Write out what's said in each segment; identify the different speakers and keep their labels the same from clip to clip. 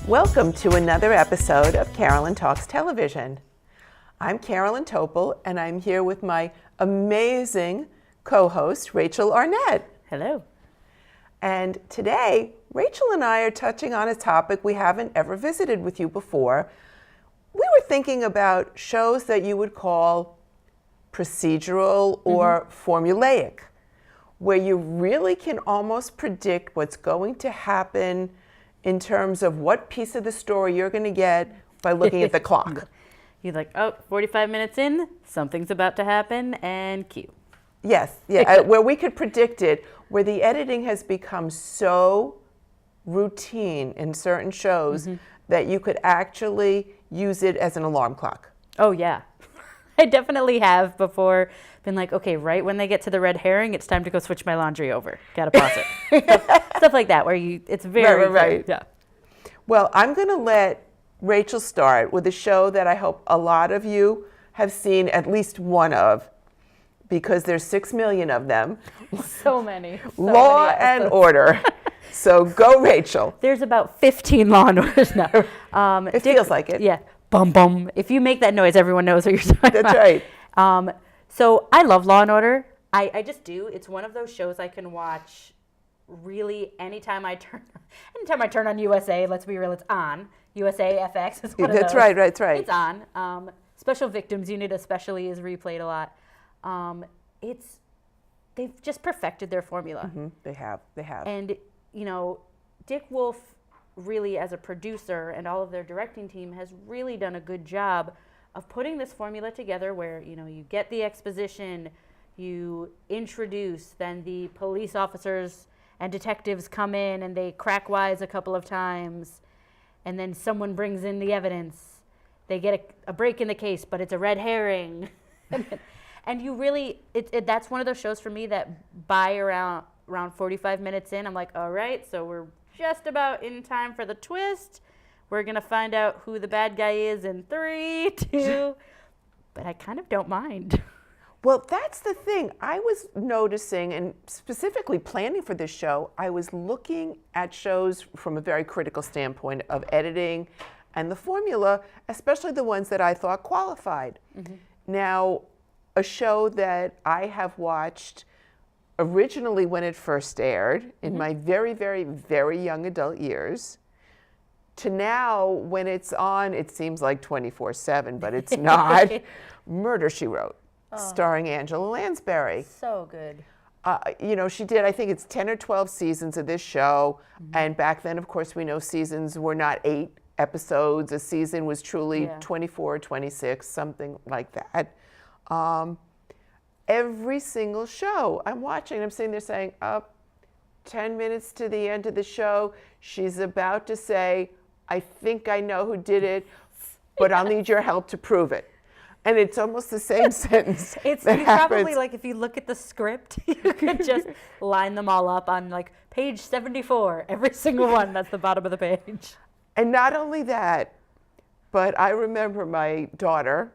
Speaker 1: Welcome to another episode of Carolyn Talks Television. I'm Carolyn Topol, and I'm here with my amazing co-host, Rachel Arnett.
Speaker 2: Hello.
Speaker 1: And today, Rachel and I are touching on a topic we haven't ever visited with you before. We were thinking about shows that you would call procedural or formulaic, where you really can almost predict what's going to happen in terms of what piece of the story you're going to get by looking at the clock.
Speaker 2: You're like, oh, 45 minutes in, something's about to happen, and cue.
Speaker 1: Yes, yeah, where we could predict it, where the editing has become so routine in certain shows that you could actually use it as an alarm clock.
Speaker 2: Oh, yeah. I definitely have before been like, okay, right when they get to the red herring, it's time to go switch my laundry over. Gotta pause it. Stuff like that, where it's very,
Speaker 1: right.
Speaker 2: Yeah.
Speaker 1: Well, I'm going to let Rachel start with a show that I hope a lot of you have seen at least one of, because there's 6 million of them.
Speaker 2: So many.
Speaker 1: Law and Order. So go, Rachel.
Speaker 2: There's about 15 Law and Orders now.
Speaker 1: It feels like it.
Speaker 2: Yeah. Bum, bum. If you make that noise, everyone knows what you're talking about.
Speaker 1: That's right.
Speaker 2: So I love Law and Order. I just do. It's one of those shows I can watch really anytime I turn on USA. Let's be real, it's on. USA FX is one of those.
Speaker 1: That's right.
Speaker 2: It's on. Special Victims Unit especially is replayed a lot. They've just perfected their formula.
Speaker 1: They have.
Speaker 2: And, you know, Dick Wolf really, as a producer, and all of their directing team has really done a good job of putting this formula together where, you know, you get the exposition, you introduce, then the police officers and detectives come in and they crack wise a couple of times, and then someone brings in the evidence. They get a break in the case, but it's a red herring. And you really, that's one of those shows for me that by around 45 minutes in, I'm like, all right, so we're just about in time for the twist. We're going to find out who the bad guy is in 3, 2, but I kind of don't mind.
Speaker 1: Well, that's the thing. I was noticing, and specifically planning for this show, I was looking at shows from a very critical standpoint of editing and the formula, especially the ones that I thought qualified. Now, a show that I have watched originally when it first aired in my very, very, very young adult years, to now when it's on, it seems like 24/7, but it's not. Murder, She Wrote, starring Angela Lansbury.
Speaker 2: So good.
Speaker 1: You know, she did, I think it's 10 or 12 seasons of this show. And back then, of course, we know seasons were not 8 episodes. A season was truly 24, 26, something like that. Every single show I'm watching, I'm sitting there saying, 10 minutes to the end of the show, she's about to say, I think I know who did it, but I'll need your help to prove it. And it's almost the same sentence.
Speaker 2: It's probably like, if you look at the script, you could just line them all up on like page 74, every single one that's the bottom of the page.
Speaker 1: And not only that, but I remember my daughter,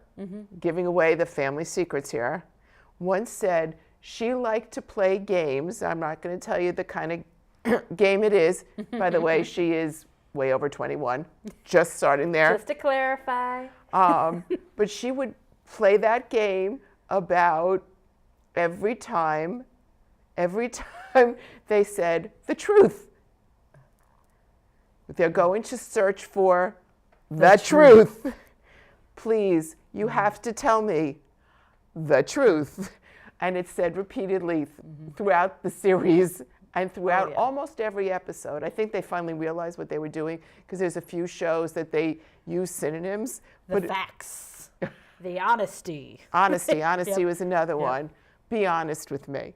Speaker 1: giving away the family secrets here, once said she liked to play games. I'm not going to tell you the kind of game it is. By the way, she is way over 21, just starting there.
Speaker 2: Just to clarify.
Speaker 1: But she would play that game about every time they said the truth. They're going to search for the truth. Please, you have to tell me the truth. And it's said repeatedly throughout the series and throughout almost every episode. I think they finally realized what they were doing, because there's a few shows that they use synonyms.
Speaker 2: The facts. The honesty.
Speaker 1: Honesty was another one. Be honest with me.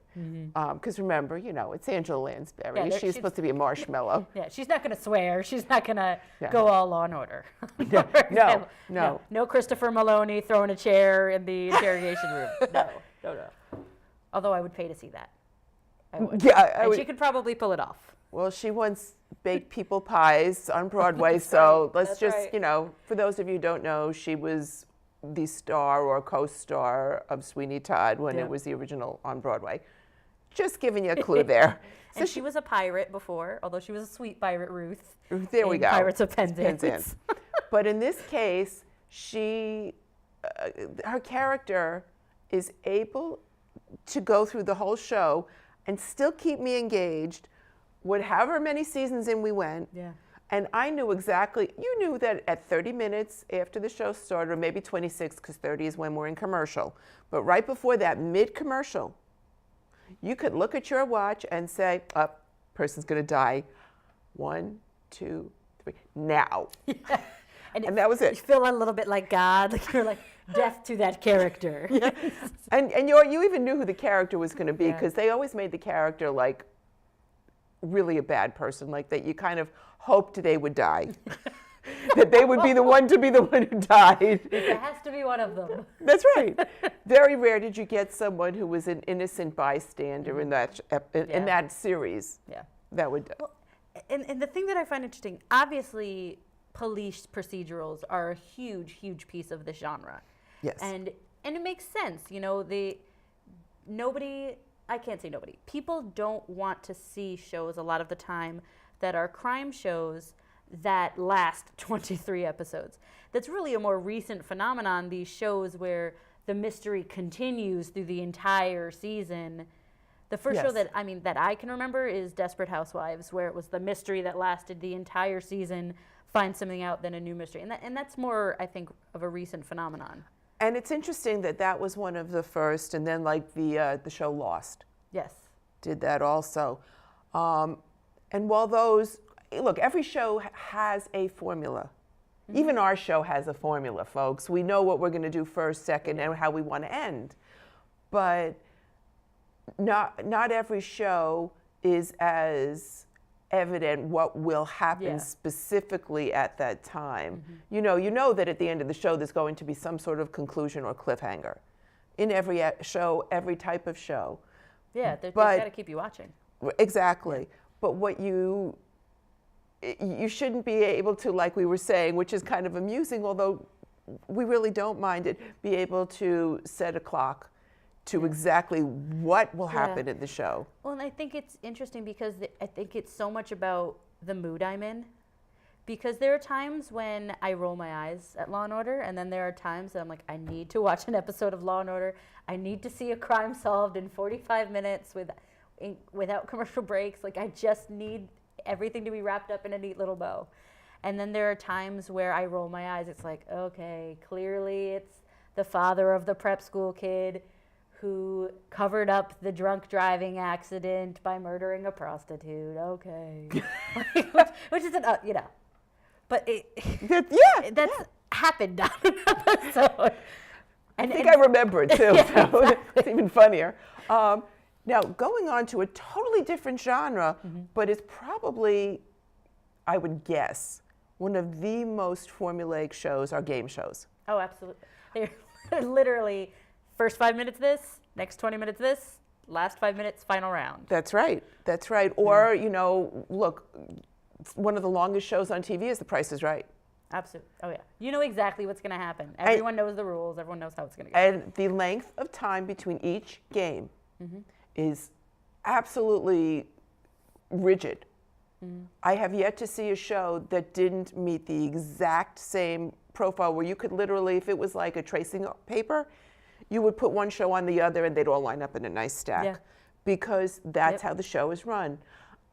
Speaker 1: Because remember, you know, it's Angela Lansbury. She's supposed to be a marshmallow.
Speaker 2: Yeah, she's not going to swear. She's not going to go all Law and Order.
Speaker 1: No.
Speaker 2: No Christopher Maloney throwing a chair in the interrogation room. No. Although I would pay to see that. I would.
Speaker 1: Yeah,
Speaker 2: she could probably pull it off.
Speaker 1: Well, she once baked people pies on Broadway, so let's just, you know, for those of you who don't know, she was the star or co-star of Sweeney Todd when it was the original on Broadway. Just giving you a clue there.
Speaker 2: And she was a pirate before, although she was a sweet pirate, Ruth.
Speaker 1: There we go.
Speaker 2: Pirates of Penzance.
Speaker 1: But in this case, her character is able to go through the whole show and still keep me engaged, however many seasons in we went.
Speaker 2: Yeah.
Speaker 1: And I knew exactly, you knew that at 30 minutes after the show started, or maybe 26, because 30 is when we're in commercial, but right before that, mid-commercial, you could look at your watch and say, person's gonna die. 1, 2, 3, now. Yeah. And that was it.
Speaker 2: You feel a little bit like God, like you're like, death to that character.
Speaker 1: Yeah. And you even knew who the character was gonna be, because they always made the character like really a bad person, like that you kind of hoped they would die. That they would be the one to be the one who died.
Speaker 2: There has to be one of them.
Speaker 1: That's right. Very rare did you get someone who was an innocent bystander in that series.
Speaker 2: Yeah.
Speaker 1: That would.
Speaker 2: Well, and the thing that I find interesting, obviously, police procedurals are a huge, huge piece of this genre.
Speaker 1: Yes.
Speaker 2: And it makes sense, you know. I can't say nobody. People don't want to see shows a lot of the time that are crime shows that last 23 episodes. That's really a more recent phenomenon, these shows where the mystery continues through the entire season. The first show that I can remember is Desperate Housewives, where it was the mystery that lasted the entire season, find something out, then a new mystery. And that's more, I think, of a recent phenomenon.
Speaker 1: And it's interesting that was one of the first, and then like the show Lost.
Speaker 2: Yes.
Speaker 1: Did that also. And while those, look, every show has a formula. Mm-hmm. Even our show has a formula, folks. We know what we're going to do first, second, and how we want to end. But not every show is as evident what will happen specifically at that time. Mm-hmm. You know that at the end of the show there's going to be some sort of conclusion or cliffhanger. In every show, every type of show.
Speaker 2: Yeah, they've got to keep you watching.
Speaker 1: Exactly. But what you shouldn't be able to, like we were saying, which is kind of amusing, although we really don't mind it, be able to set a clock to exactly what will happen in the show.
Speaker 2: Well, and I think it's interesting because I think it's so much about the mood I'm in. Because there are times when I roll my eyes at Law & Order, and then there are times that I'm like, I need to watch an episode of Law & Order. I need to see a crime solved in 45 minutes without commercial breaks. Like, I just need everything to be wrapped up in a neat little bow. And then there are times where I roll my eyes. It's like, okay, clearly it's the father of the prep school kid who covered up the drunk driving accident by murdering a prostitute. Okay. which is but that's happened on an episode.
Speaker 1: I think I remember it too. So it's even funnier. Now, going on to a totally different genre, but it's probably, I would guess, one of the most formulaic shows are game shows.
Speaker 2: Oh, absolutely. They're literally first 5 minutes this, next 20 minutes this, last 5 minutes, final round.
Speaker 1: That's right. That's right. Or, look, one of the longest shows on TV is The Price is Right.
Speaker 2: Absolutely. Oh, yeah. You know exactly what's going to happen. Everyone knows the rules. Everyone knows how it's going to go.
Speaker 1: And the length of time between each game is absolutely rigid. I have yet to see a show that didn't meet the exact same profile where you could literally, if it was like a tracing paper, you would put one show on the other and they'd all line up in a nice stack because that's how the show is run.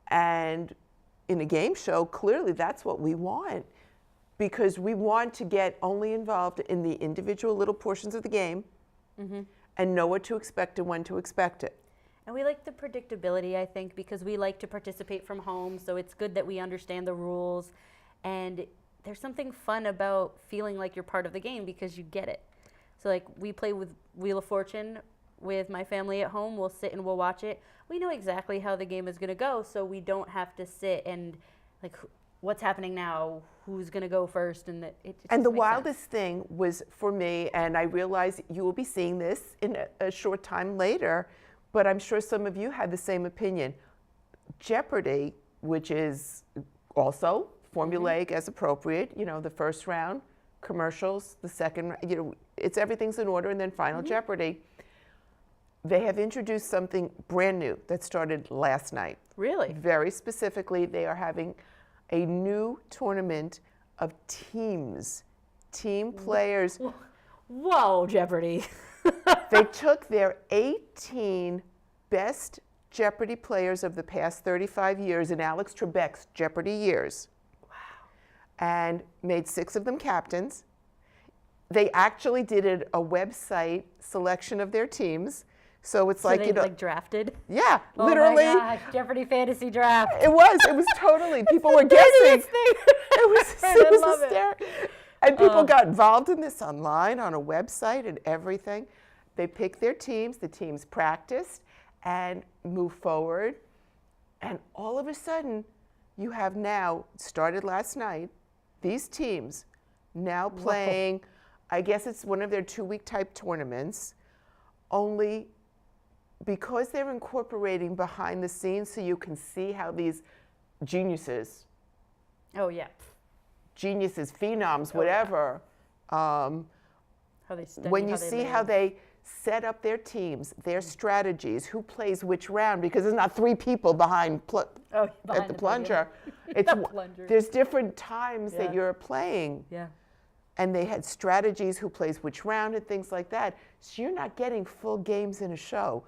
Speaker 1: And in a game show, clearly that's what we want, because we want to get only involved in the individual little portions of the game and know what to expect and when to expect it.
Speaker 2: And we like the predictability, I think, because we like to participate from home, so it's good that we understand the rules. And there's something fun about feeling like you're part of the game because you get it. So, like, we play with Wheel of Fortune with my family at home. We'll sit and we'll watch it. We know exactly how the game is going to go, so we don't have to sit and, like, what's happening now? Who's going to go first? And
Speaker 1: the wildest thing was for me, and I realize you will be seeing this in a short time later, but I'm sure some of you had the same opinion. Jeopardy, which is also formulaic as appropriate, the first round, commercials, the second, everything's in order, and then Final Jeopardy. They have introduced something brand new that started last night.
Speaker 2: Really?
Speaker 1: Very specifically, they are having a new tournament of teams, team players.
Speaker 2: Whoa, Jeopardy!
Speaker 1: They took their 18 best Jeopardy players of the past 35 years in Alex Trebek's Jeopardy years. Wow. And made 6 of them captains. They actually did a website selection of their teams. So it's like,
Speaker 2: they,
Speaker 1: you know,
Speaker 2: like drafted?
Speaker 1: Yeah,
Speaker 2: Oh
Speaker 1: literally.
Speaker 2: my gosh, Jeopardy fantasy draft.
Speaker 1: It was totally, people were guessing. It was
Speaker 2: love
Speaker 1: hysterical. And people got involved in this online on a website and everything. They picked their teams, the teams practiced and moved forward. And all of a sudden, you have now, started last night, these teams now playing, I guess it's one of their 2-week type tournaments, only because they're incorporating behind the scenes so you can see how these geniuses,
Speaker 2: Oh yeah.
Speaker 1: phenoms, whatever,
Speaker 2: How they study,
Speaker 1: when you
Speaker 2: how they
Speaker 1: see
Speaker 2: live.
Speaker 1: how they set up their teams, their strategies, who plays which round, because there's not 3 people behind
Speaker 2: behind
Speaker 1: at the
Speaker 2: the
Speaker 1: plunger.
Speaker 2: podium.
Speaker 1: It's
Speaker 2: The plunger.
Speaker 1: There's different times
Speaker 2: Yeah.
Speaker 1: that you're playing.
Speaker 2: Yeah.
Speaker 1: And they had strategies, who plays which round and things like that. So you're not getting full games in a show.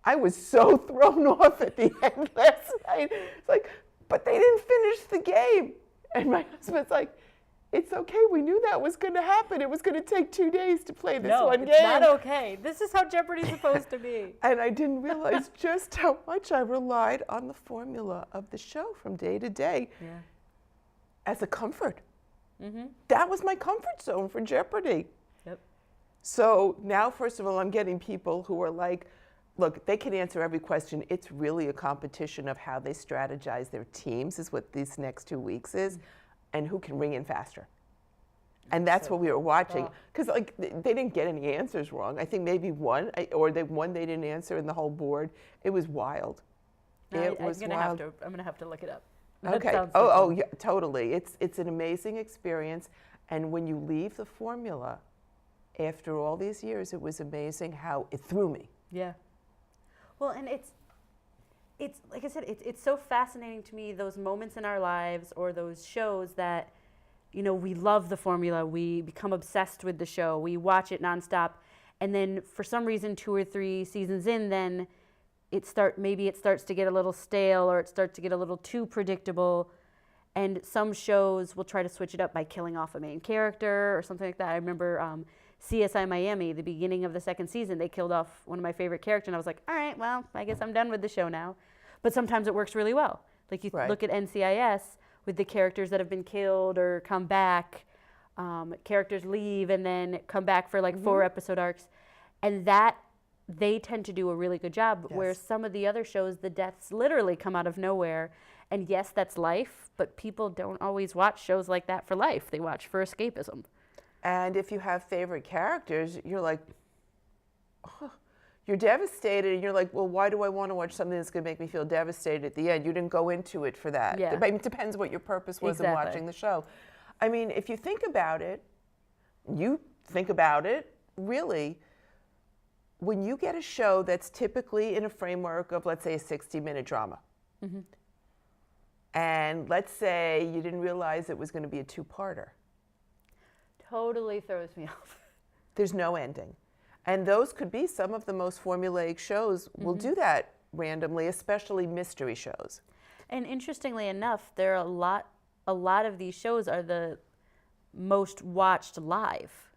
Speaker 1: I was so thrown off at the end last night. It's like, but they didn't finish the game. And my husband's like, it's okay, we knew that was going to happen. It was going to take 2 days to play this one game.
Speaker 2: It's not okay. This is how Jeopardy's supposed to be.
Speaker 1: And I didn't realize just how much I relied on the formula of the show from day to day as a comfort. That was my comfort zone for Jeopardy.
Speaker 2: Yep.
Speaker 1: So now, first of all, I'm getting people who are like, look, they can answer every question. It's really a competition of how they strategize their teams is what these next 2 weeks is, and who can ring in faster. And that's what we were watching. Because like they didn't get any answers wrong. I think maybe one, or one they didn't answer in the whole board. It was wild. It was wild.
Speaker 2: I'm gonna have to look it up. That
Speaker 1: Okay.
Speaker 2: sounds
Speaker 1: Oh,
Speaker 2: so
Speaker 1: oh,
Speaker 2: fun.
Speaker 1: yeah, totally. It's an amazing experience. And when you leave the formula, after all these years, it was amazing how it threw me.
Speaker 2: Yeah. Well, and it's like I said, it's so fascinating to me, those moments in our lives or those shows that, you know, we love the formula, we become obsessed with the show, we watch it nonstop, and then for some reason 2 or 3 seasons in, then maybe it starts to get a little stale or it starts to get a little too predictable, and some shows will try to switch it up by killing off a main character or something like that. I remember CSI Miami, the beginning of the 2nd season, they killed off one of my favorite characters, and I was like, all right, well, I guess I'm done with the show now. But sometimes it works really well. Like you look at NCIS with the characters that have been killed or come back, characters leave and then come back for like 4 episode arcs, and that they tend to do a really good job. Where some of the other shows, the deaths literally come out of nowhere. And yes, that's life, but people don't always watch shows like that for life. They watch for escapism.
Speaker 1: And if you have favorite characters, you're like, oh, you're devastated, and you're like, well, why do I want to watch something that's going to make me feel devastated at the end? You didn't go into it for that.
Speaker 2: Yeah.
Speaker 1: I mean, it depends what your purpose was in watching the show. I mean, if you think about it, really, when you get a show that's typically in a framework of, let's say, a 60-minute drama, and let's say you didn't realize it was going to be a 2-parter.
Speaker 2: Totally throws me off.
Speaker 1: There's no ending. And those could be some of the most formulaic shows will do that randomly, especially mystery shows.
Speaker 2: And interestingly enough, there are a lot of these shows are the most watched live,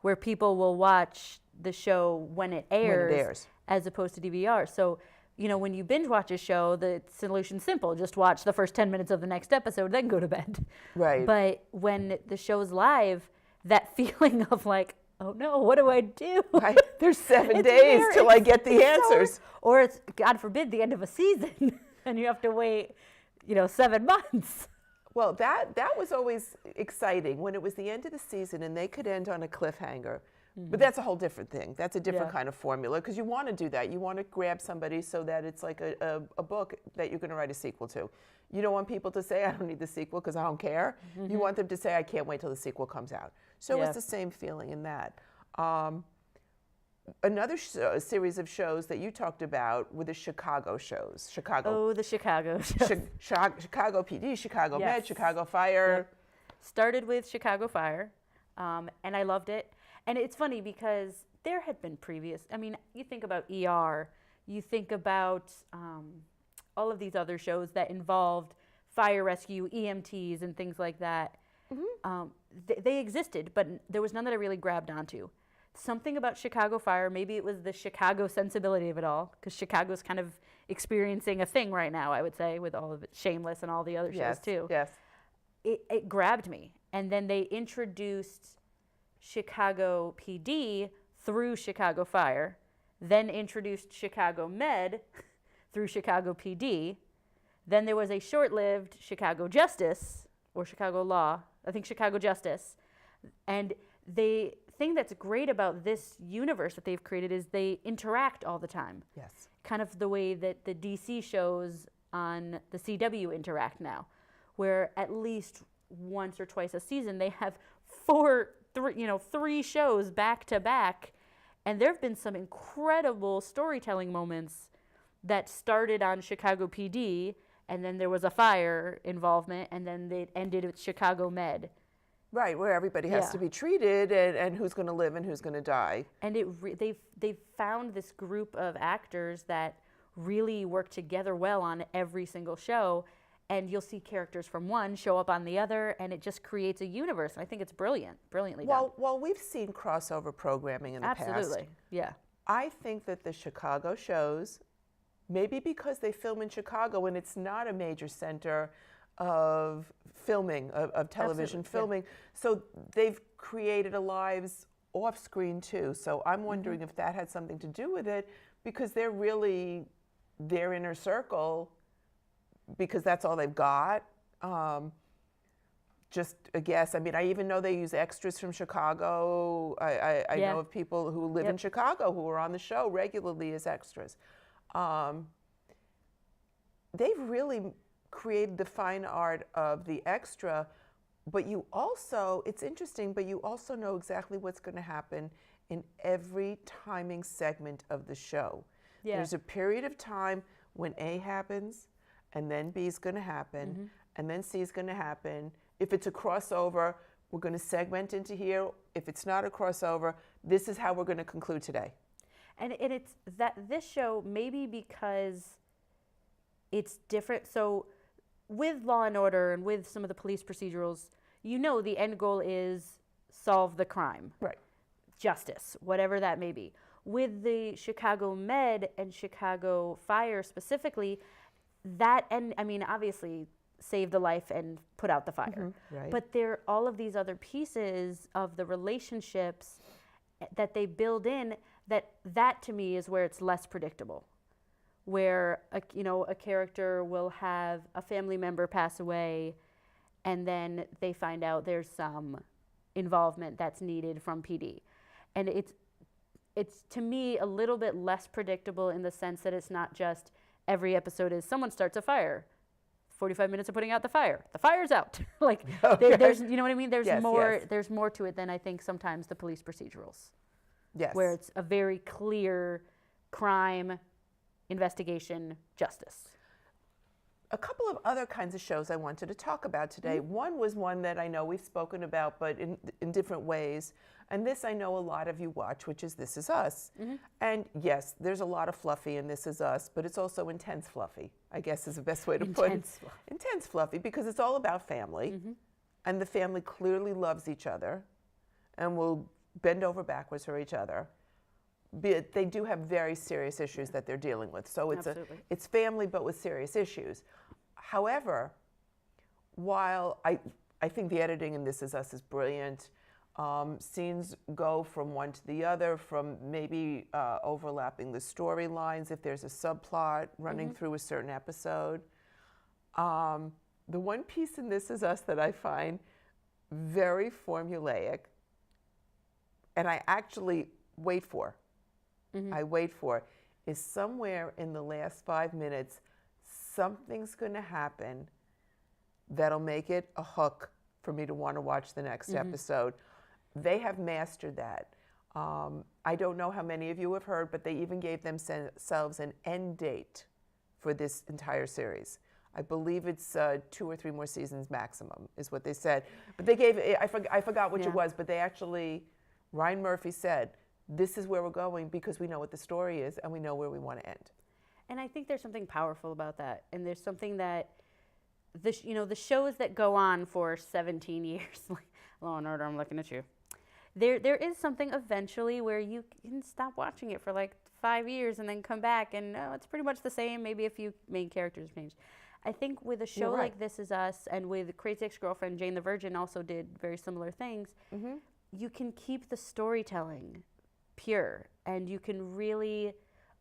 Speaker 2: where people will watch the show when it airs, as opposed to DVR. So, you know, when you binge watch a show, the solution's simple. Just watch the first 10 minutes of the next episode, then go to bed.
Speaker 1: Right.
Speaker 2: But when the show's live, that feeling of like, oh no, what do I do?
Speaker 1: Right. There's 7 days till I get the answers.
Speaker 2: Or it's, God forbid, the end of a season, and you have to wait, 7 months.
Speaker 1: Well, that was always exciting when it was the end of the season and they could end on a cliffhanger. But that's a whole different thing. That's a different kind of formula, because you want to do that. You want to grab somebody so that it's like a book that you're going to write a sequel to. You don't want people to say, I don't need the sequel because I don't care. You want them to say, I can't wait till the sequel comes out. So it's the same feeling in that. another series of shows that you talked about were the Chicago shows.
Speaker 2: Oh, the Chicago shows.
Speaker 1: Chicago PD, Chicago
Speaker 2: Yes.
Speaker 1: Med, Chicago Fire.
Speaker 2: Yep. Started with Chicago Fire, and I loved it. And it's funny because there had been previous, I mean, you think about ER, you think about all of these other shows that involved fire rescue, EMTs, and things like that. They existed, but there was none that I really grabbed onto. Something about Chicago Fire, maybe it was the Chicago sensibility of it all, because Chicago's kind of experiencing a thing right now, I would say, with all of it, Shameless and all the other shows too.
Speaker 1: Yes.
Speaker 2: It grabbed me. And then they introduced Chicago PD through Chicago Fire, then introduced Chicago Med through Chicago PD. Then there was a short-lived Chicago Justice, or Chicago Law, I think Chicago Justice. And the thing that's great about this universe that they've created is they interact all the time.
Speaker 1: Yes.
Speaker 2: Kind of the way that the DC shows on the CW interact now, where at least once or twice a season they have three shows back to back. And there have been some incredible storytelling moments that started on Chicago PD, and then there was a fire involvement, and then it ended with Chicago Med.
Speaker 1: Right, where everybody has to be treated, and who's going to live and who's going to die.
Speaker 2: And they've found this group of actors that really work together well on every single show, and you'll see characters from one show up on the other, and it just creates a universe. And I think it's brilliantly done.
Speaker 1: Well, we've seen crossover programming in the past.
Speaker 2: Absolutely, yeah.
Speaker 1: I think that the Chicago shows, maybe because they film in Chicago and it's not a major center of filming, of television filming, so they've created a lives off screen too. So I'm wondering if that had something to do with it, because they're really their inner circle, because that's all they've got. Just a guess. I mean, I even know they use extras from Chicago. I know of people who live in Chicago who are on the show regularly as extras. They've really created the fine art of the extra, but you also, it's interesting, but you also know exactly what's going to happen in every timing segment of the show. Yeah. There's a period of time when A happens, and then B is going to happen, and then C is going to happen. If it's a crossover, we're going to segment into here. If it's not a crossover, this is how we're going to conclude today.
Speaker 2: And it's that this show, maybe because it's different. So with Law and Order and with some of the police procedurals, you know the end goal is solve the crime.
Speaker 1: Right.
Speaker 2: Justice, whatever that may be. With the Chicago Med and Chicago Fire specifically, that, and I mean, obviously save the life and put out the fire.
Speaker 1: Right.
Speaker 2: But there are all of these other pieces of the relationships that they build in, that to me is where it's less predictable. Where a character will have a family member pass away, and then they find out there's some involvement that's needed from PD. And it's to me a little bit less predictable in the sense that it's not just every episode is someone starts a fire, 45 minutes of putting out the fire's out. Like there's, you know what I mean? There's there's more to it than I think sometimes the police procedurals.
Speaker 1: Yes.
Speaker 2: Where it's a very clear crime, investigation, justice.
Speaker 1: A couple of other kinds of shows I wanted to talk about today. One was one that I know we've spoken about, but in different ways. And this I know a lot of you watch, which is This Is Us. And yes, there's a lot of fluffy in This Is Us, but it's also intense fluffy, I guess is the best way to put it. Intense fluffy, because it's all about family. And the family clearly loves each other and will bend over backwards for each other. But they do have very serious issues that they're dealing with. So it's family, but with serious issues. However, while I think the editing in This Is Us is brilliant, scenes go from one to the other, from maybe overlapping the storylines if there's a subplot running through a certain episode. The one piece in This Is Us that I find very formulaic, and I actually wait for, is somewhere in the last 5 minutes, something's going to happen that'll make it a hook for me to want to watch the next episode. They have mastered that. I don't know how many of you have heard, but they even gave themselves an end date for this entire series. I believe it's 2 or 3 more seasons maximum, is what they said. But they gave, I forgot which it was, but they actually, Ryan Murphy said, this is where we're going because we know what the story is and we know where we want to end.
Speaker 2: And I think there's something powerful about that. And there's something that, the shows that go on for 17 years, like Law and Order, I'm looking at you. There is something eventually where you can stop watching it for like 5 years and then come back and it's pretty much the same. Maybe a few main characters changed. I think with a show like This Is Us and with Crazy Ex-Girlfriend, Jane the Virgin also did very similar things. You can keep the storytelling pure and you can really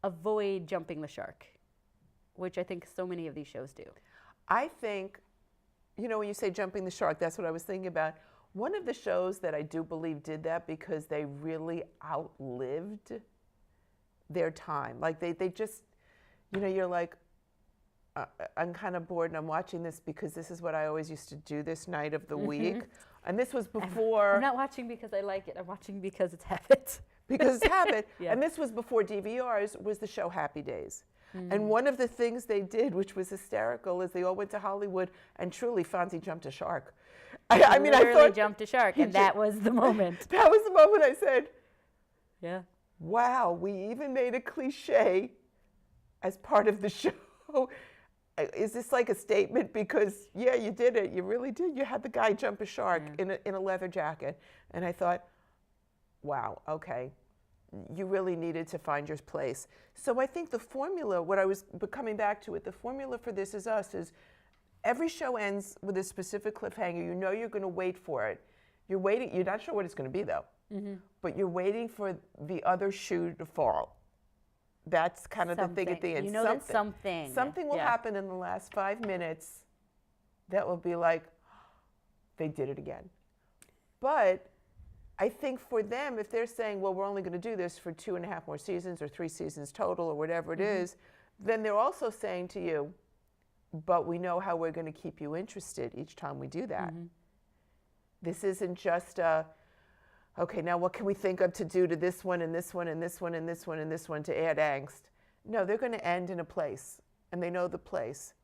Speaker 2: avoid jumping the shark, which I think so many of these shows do.
Speaker 1: I think, when you say jumping the shark, that's what I was thinking about. One of the shows that I do believe did that because they really outlived their time. Like they just, you're like, I'm kind of bored and I'm watching this because this is what I always used to do this night of the week. And this was before.
Speaker 2: I'm not watching because I like it. I'm watching because it's habit.
Speaker 1: Because it's habit. And this was before DVRs, was the show Happy Days. And one of the things they did, which was hysterical, is they all went to Hollywood and truly Fonzie jumped a shark. I mean, I thought
Speaker 2: jumped a shark, and that was the moment.
Speaker 1: That was the moment I said,
Speaker 2: yeah.
Speaker 1: Wow, we even made a cliche as part of the show. Is this like a statement? Because, yeah, you did it. You really did. You had the guy jump a shark in a leather jacket. And I thought, wow, okay. You really needed to find your place. So I think the formula, what I was coming back to it, the formula for This Is Us is every show ends with a specific cliffhanger. You know you're going to wait for it. You're waiting. You're not sure what it's going to be, though. But you're waiting for the other shoe to fall. That's kind of the thing at the end.
Speaker 2: You know that something
Speaker 1: will happen in the last 5 minutes that will be like, they did it again. But I think for them, if they're saying, well, we're only going to do this for 2.5 more seasons or 3 seasons total or whatever it is, then they're also saying to you, but we know how we're going to keep you interested each time we do that. This isn't just okay, now what can we think of to do to this one and this one and this one and this one and this one to add angst? No, they're going to end in a place, and they know the place.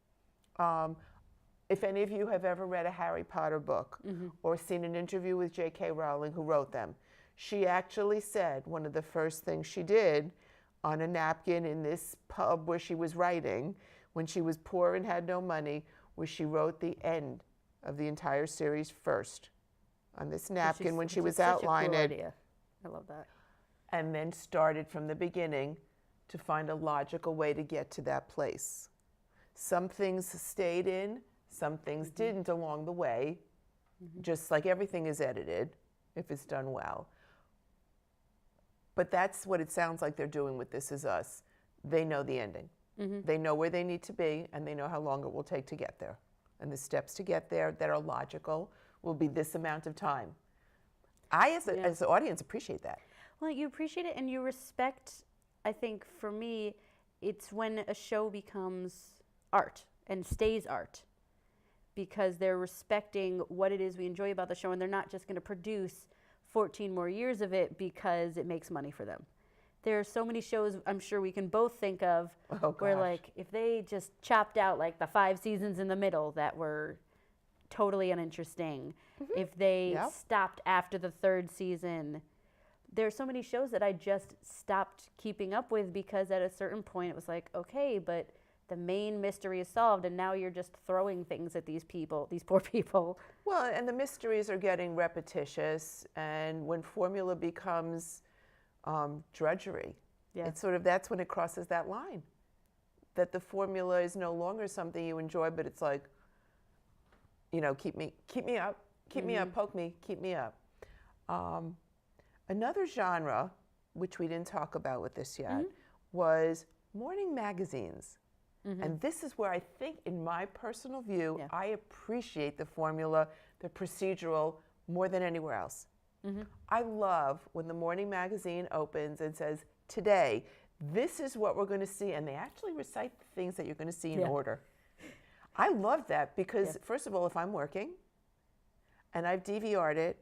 Speaker 1: If any of you have ever read a Harry Potter book or seen an interview with J.K. Rowling, who wrote them, she actually said one of the first things she did on a napkin in this pub where she was writing, when she was poor and had no money, was she wrote the end of the entire series first on this napkin when she was outlining it.
Speaker 2: Idea. I love that.
Speaker 1: And then started from the beginning to find a logical way to get to that place. Some things stayed in, some things didn't along the way, just like everything is edited if it's done well. But that's what it sounds like they're doing with This Is Us. They know the ending. They know where they need to be, and they know how long it will take to get there. And the steps to get there that are logical will be this amount of time. I, as an audience, appreciate that.
Speaker 2: Well, you appreciate it and you respect, I think for me, it's when a show becomes art and stays art, because they're respecting what it is we enjoy about the show, and they're not just going to produce 14 more years of it because it makes money for them. There are so many shows I'm sure we can both think of where, like, if they just chopped out like the 5 seasons in the middle that were totally uninteresting, if they stopped after the 3rd season, there are so many shows that I just stopped keeping up with because at a certain point it was like, okay, but the main mystery is solved and now you're just throwing things at these people, these poor people.
Speaker 1: Well, and the mysteries are getting repetitious, and when formula becomes drudgery, it's sort of, that's when it crosses that line. That the formula is no longer something you enjoy, but it's like, you know, keep me up, keep me up, poke me, keep me up. Another genre, which we didn't talk about with this yet, was morning magazines. And this is where I think, in my personal view, I appreciate the formula, the procedural, more than anywhere else. I love when the morning magazine opens and says, today, this is what we're going to see. And they actually recite the things that you're going to see in order. I love that because, first of all, if I'm working and I've DVR'd it,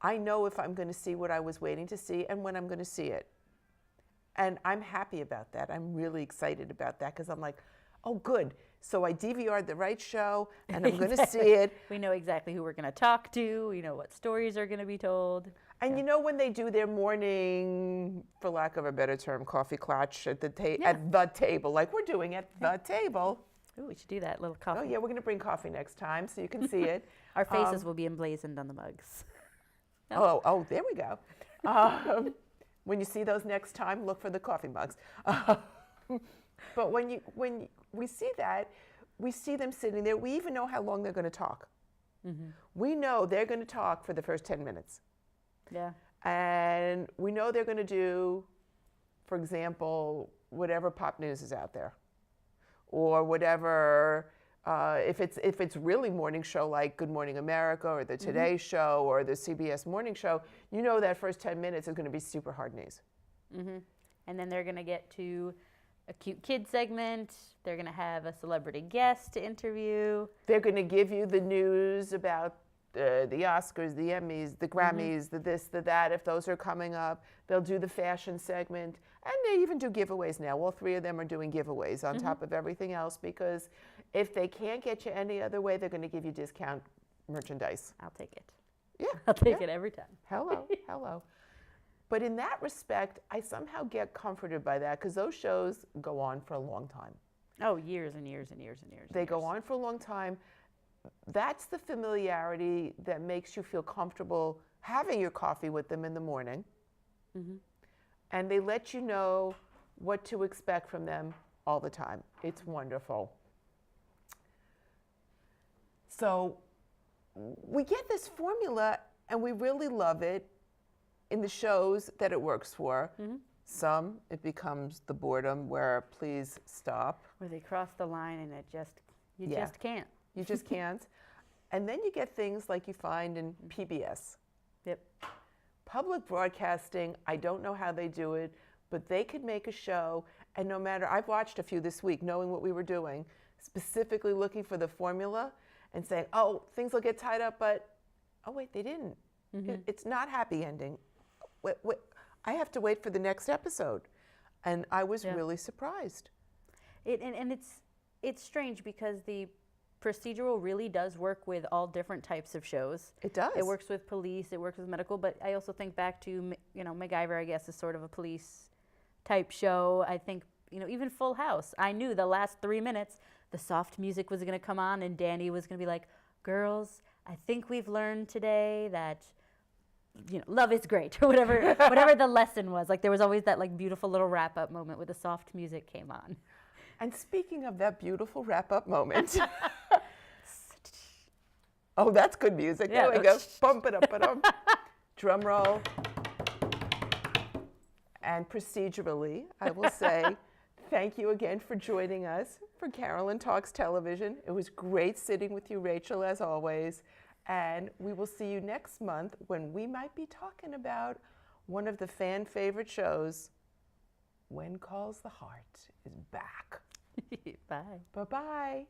Speaker 1: I know if I'm going to see what I was waiting to see and when I'm going to see it. And I'm happy about that. I'm really excited about that because I'm like, oh, good. So I DVR'd the right show and I'm going to see it.
Speaker 2: We know exactly who we're going to talk to. We know what stories are going to be told.
Speaker 1: And you know when they do their morning, for lack of a better term, coffee clutch at the table, like we're doing at the table.
Speaker 2: Ooh, we should do that little coffee.
Speaker 1: Oh yeah, we're going to bring coffee next time so you can see it.
Speaker 2: Our faces will be emblazoned on the mugs.
Speaker 1: Oh, there we go. When you see those next time, look for the coffee mugs. But when we see that, we see them sitting there. We even know how long they're going to talk. Mm-hmm. We know they're going to talk for the first 10 minutes.
Speaker 2: Yeah.
Speaker 1: And we know they're going to do, for example, whatever pop news is out there, or whatever. If it's really morning show like Good Morning America or the Today Show or the CBS Morning Show, you know that first 10 minutes is going to be super hard news.
Speaker 2: Mm-hmm. And then they're going to get to a cute kid segment. They're going to have a celebrity guest to interview.
Speaker 1: They're going to give you the news about the Oscars, the Emmys, the Grammys, the this, the that, if those are coming up. They'll do the fashion segment. And they even do giveaways now. All three of them are doing giveaways on top of everything else because if they can't get you any other way, they're going to give you discount merchandise.
Speaker 2: I'll take it.
Speaker 1: Yeah.
Speaker 2: I'll take it every time.
Speaker 1: Hello. But in that respect, I somehow get comforted by that because those shows go on for a long time.
Speaker 2: Oh, years and years and years and years.
Speaker 1: They go on for a long time. That's the familiarity that makes you feel comfortable having your coffee with them in the morning. Mm-hmm. And they let you know what to expect from them all the time. It's wonderful. So we get this formula and we really love it in the shows that it works for. Mm-hmm. Some, it becomes the boredom where please stop.
Speaker 2: Where they cross the line and just can't.
Speaker 1: You just can't. And then you get things like you find in PBS.
Speaker 2: Yep.
Speaker 1: Public broadcasting, I don't know how they do it, but they could make a show, and no matter, I've watched a few this week, knowing what we were doing, specifically looking for the formula and saying, oh, things will get tied up, but, oh wait, they didn't. Mm-hmm. It's not happy ending. Wait, I have to wait for the next episode. And I was really surprised.
Speaker 2: And it's strange because the procedural really does work with all different types of shows.
Speaker 1: It does.
Speaker 2: It works with police, it works with medical, but I also think back to, MacGyver, I guess, is sort of a police type show. I think, even Full House. I knew the last 3 minutes, the soft music was going to come on and Danny was going to be like, girls, I think we've learned today that, love is great, or whatever the lesson was. Like there was always that beautiful little wrap up moment where the soft music came on.
Speaker 1: And speaking of that beautiful wrap-up moment, oh, that's good music.
Speaker 2: Yeah.
Speaker 1: There we go. Bump it up. Drum roll. And procedurally, I will say, thank you again for joining us for Carolyn Talks Television. It was great sitting with you, Rachel, as always. And we will see you next month when we might be talking about one of the fan favorite shows, When Calls the Heart is back.
Speaker 2: Bye.
Speaker 1: Bye-bye.